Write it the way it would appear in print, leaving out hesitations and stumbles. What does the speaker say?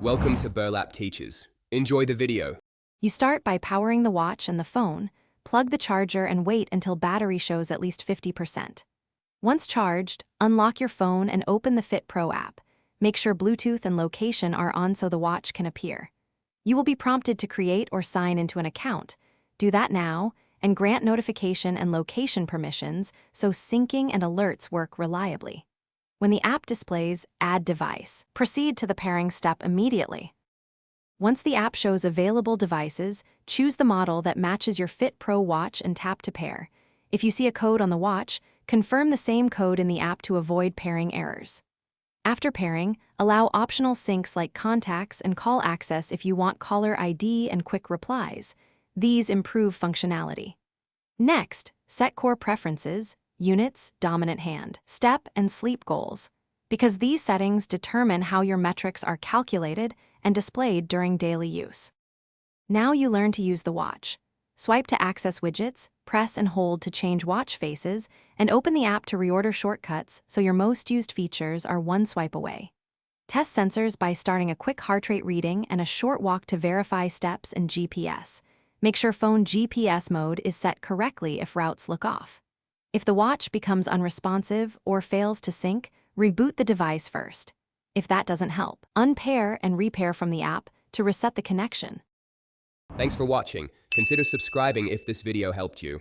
Welcome to Burlap Teachers. Enjoy the video. You start by powering the watch and the phone, plug the charger and wait until battery shows at least 50%. Once charged, unlock your phone and open the Fitpro app. Make sure Bluetooth and location are on so the watch can appear. You will be prompted to create or sign into an account. Do that now, and grant notification and location permissions so syncing and alerts work reliably. When the app displays Add Device, proceed to the pairing step immediately. Once the app shows available devices, choose the model that matches your Fitpro watch and tap to pair. If you see a code on the watch, confirm the same code in the app to avoid pairing errors. After pairing, allow optional syncs like contacts and call access if you want caller ID and quick replies. These improve functionality. Next, set core preferences, units, dominant hand, step, and sleep goals, because these settings determine how your metrics are calculated and displayed during daily use. Now you learn to use the watch. Swipe to access widgets, press and hold to change watch faces, and open the app to reorder shortcuts so your most used features are one swipe away. Test sensors by starting a quick heart rate reading and a short walk to verify steps and GPS. Make sure phone GPS mode is set correctly if routes look off. If the watch becomes unresponsive or fails to sync, reboot the device first. If that doesn't help, unpair and repair from the app to reset the connection. Thanks for watching. Consider subscribing if this video helped you.